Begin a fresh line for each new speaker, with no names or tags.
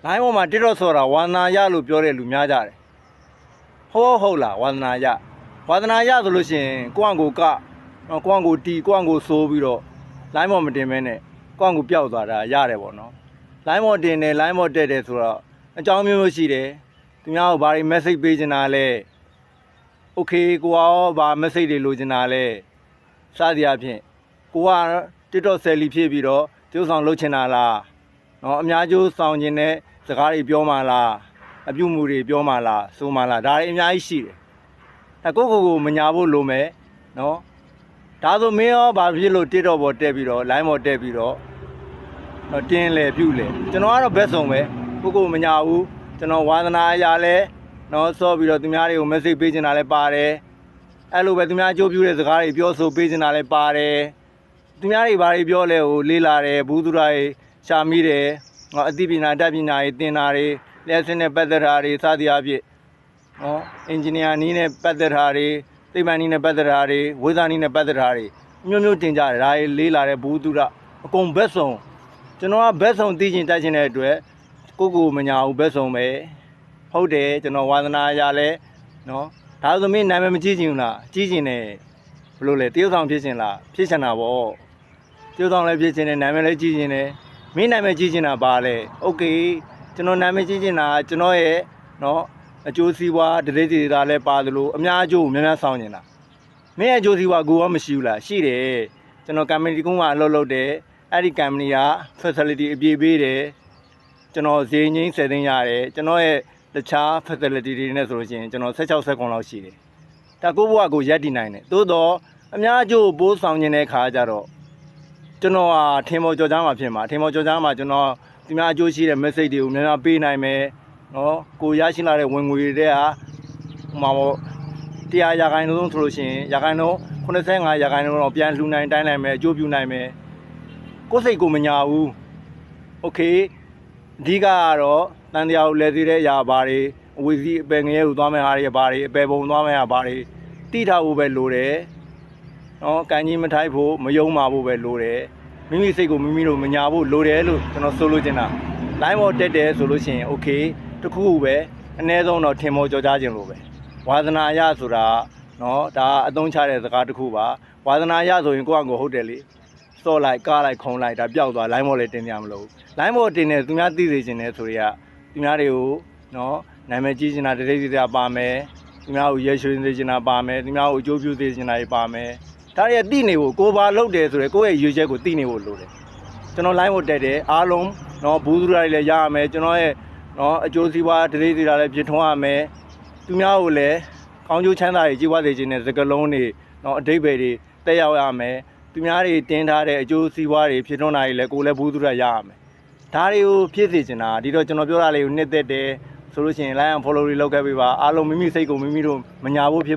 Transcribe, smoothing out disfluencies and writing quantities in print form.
လိုင်းပေါ်မှာတစ်တော့ဆိုတာဝါသနာရလို့ပြောတဲ့လူများကြတယ်ဟုတ်လားဝါသနာရဆိုလို့ရှိရင်ကိုယ့်အကိုကကိုယ့်အကိုတီကိုယ့်အကိုဆိုးပြီးတော့လိုင်းပေါ်မတင်မဲနဲ့ကိုယ့်အကိုပျောက်သွားတာရတယ်ပေါ့နော်လိုင်းပေါ်တင်တယ်လိုင်းပေါ်တက်တယ်ဆိုတော့အကြောင်းမျိုးရှိတယ်သူများကိုဘာတွေ message ပေးချင်တာလဲโอเคကိုရောဘာ message တွေလိုချင်တာလဲစသည်အဖြစ်ကိုက TikTok ဆယ်လီဖြစ်ပြီးတော့ကျိုးဆောင်လုပ်ချင်တာလားနော်အများကျိုးဆောင်ခြင်းနဲ့စကားတွေပြောမှလားအပြုမှုတွေပြောမှလားဆိုမှလားဒါတွေအများကြီးရှိတယ်ကိုမညာဖို့လိုမယ်နော်ဒါဆိုမင်းရောဘာဖြစ်လို့ TikTok ပေါ်တက်ပြီးတော့ line ပေါ်တက်ပြီးတော့တင်းလေပြုလေကျွန်တော်ကတော့ဘက်ဆုံးပဲကိုမညာဘူးကျွန်တော်ဝါသနာအရာလဲနော်စောပြီးတော့သူများတွေကို message ပေးချင်တာလဲပါတယ်အဲ့လိုပဲသူများအကျိုးပြုတဲ့စကားတွေပြောဆိုပေးချင်တာလဲပါတယ်သူများတွေဘာတွေပြောလဲဟိုလေးလာတယ်ဘူးသူရာတွေရှာမိတယ်အသိပညာတတ်ပညာတွေသင်တာတွေလက်စင်းနဲ့ပတ်သက်တာတွေစသည်အဖြစ်နော်အင်ဂျင်နီယာနီးနဲ့ပတ်သက်တာတွေသိပ္ပံနီးနဲ့ပတ်သက်တာတွေဝိဇ္ဇာနီးနဲ့ပတ်သက်တာတွေမျိုးတင်ကြတယ်ဒါတွေလေးလာတယ်ဘူးသူရာအကုန်ဘက်ဆုံးကျွန်တော်ကဘက်ဆုံးသိချင်တတ်ချင်တဲ့အတွက်ကိုမညာဘူးဘက်ဆုံးပဲဟုတ်တယ်ကျွန်တော်ဝါသနာရလဲနော်ဒါဆိုမင်းနာမည်မကြီးချင်ဘူးလားကြီးချင်တယ်ဘယ်လိုလဲတရုတ်ဆောင်ဖြစ်ချင်လားဖြစ်ချင်တာပေါ့တရုတ်ဆောင်လည်းဖြစ်ချင်တယ်နာမည်လည်းကြီးချင်တယ်မင်းနာမည်ကြီးချင်တာပါလဲโอเคကျွန်တော်နာမည်ကြီးချင်တာကျွန်တော်ရဲ့နော်အကျိုးစီးပွားဒလိတွေဒါလည်းပါသလိုအများအကျိုးများများဆောင်နေတာမင်းရဲ့အကျိုးစီးပွားကိုရောမရှိဘူးလားရှိတယ်ကျွန်တော် company ကုန်းကအလုပ်လုပ်တယ်အဲ့ဒီ company က facility အပြည့်ပေးတယ်ကျွန်တော်ဈေးငိမ့်10သိန်းရတယ်ကျွန်တော်ရဲ့တခြား facility တွေနဲ့ဆိုလို့ရှိရင်ကျွန်တော်16 second လောက်ရှိတယ်ဒါကိုဘွားကိုရက်တည်နိုင်တယ်သို့တော့အများအကျိုးပိုးဆောင်နေတဲ့ခါကျတော့ကျွန်တော်ဟာထင်ပေါ်ကြော်ကြားမှာဖြစ်မှာထင်ပေါ်ကြော်ကြားမှာကျွန်တော်ဒီများအကျိုးရှိတဲ့ message တွေကိုများများပေးနိုင်မယ်နော်ကိုရရှိလာတဲ့ဝင်ငွေတွေဟာဟိုမှာပေါ့100ရာခိုင်နှုန်းဆိုလို့ရှိရင်ရာခိုင်နှုန်း85ရာခိုင်နှုန်းတော့ပြန်လှူနိုင်တိုင်းနိုင်မယ်အကျိုးပြုနိုင်မယ်ကိုယ်စိတ်ကိုမညာဘူးโอเคအဓိကကတော့တန်တရားကိုလဲသေးတဲ့အရာဘာတွေအဝေစီအပယ်ငရဲကိုသွားမဲ့ဟာတွေဘာတွေအပယ်ပုံသွားမဲ့ဟာဘာတွေတိထားဖို့ပဲလိုတယ်နော်ကန်ကြီးမထိုက်ဖို့မယုံပါဖို့ပဲလိုတယ်မိမိစိတ်ကိုမိမိတို့မညာဖို့လိုတယ်လို့ကျွန်တော်ဆိုလိုချင်တာ line ပေါ်တက်တယ်ဆိုလို့ရှိရင် okay တခုခုပဲအနည်းဆုံးတော့ထင်မောကြော်ကြားခြင်းလို့ပဲဝါသနာရဆိုတာနော်ဒါအသုံးချတဲ့စကားတစ်ခုပါဝါသနာရဆိုရင်ကိုယ့်အကိုဟုတ်တယ်လေစော့လိုက်ကားလိုက်ခုံလိုက်ဒါပျောက်သွား line ပေါ်လည်းတင်ပြမလို့ line ပေါ်တင်တယ်သူများသိစေချင်တယ်ဆိုရသူများတွေကိုနော်နာမည်ကြီးချင်တာတတိယပါမယ်သူများကိုရဲရွှေနေချင်တာပါမယ်သူများကိုအကျိုးပြုစေချင်တာတွေပါမယ်ဒါတွေသိနေဖို့ကိုဘာလုပ်တယ်ဆိုရယ်ကိုယ့်ရဲ့ရွေးချက်ကိုသိနေဖို့လိုတယ်ကျွန်တော် line ပေါ်တက်တယ်အားလုံးနော်ဘူးသူတွေလည်းရရမယ်ကျွန်တော်ရဲ့နော်အကျိုးစီးပွားတတိယလည်းပြထွန်းရမယ်သူများကိုလည်းကောင်းကျိုးချမ်းသာတွေကြီးပွားစေခြင်းနဲ့စကလုံးတွေနော်အဓိပ္ပာယ်တွေတက်ရောက်ရမယ်သူများတွေတင်းထားတဲ့အကျိုးစီးပွားတွေဖြစ်ထွန်းတာတွေလည်းကိုယ်လည်းဘူးသူတွေရရမယ်ဒါတွေကိုဖြစ်စေချင်တာဒီတော့ကျွန်တော်ပြောတာလေးကိုနှစ်သက်တယ်ဆိုလို့ရှိရင် like and follow တွေလုပ်ခဲ့ပေးပါအားလုံးမိမိစိတ်ကိုမိမိတို့မညာဖို့ဖြစ်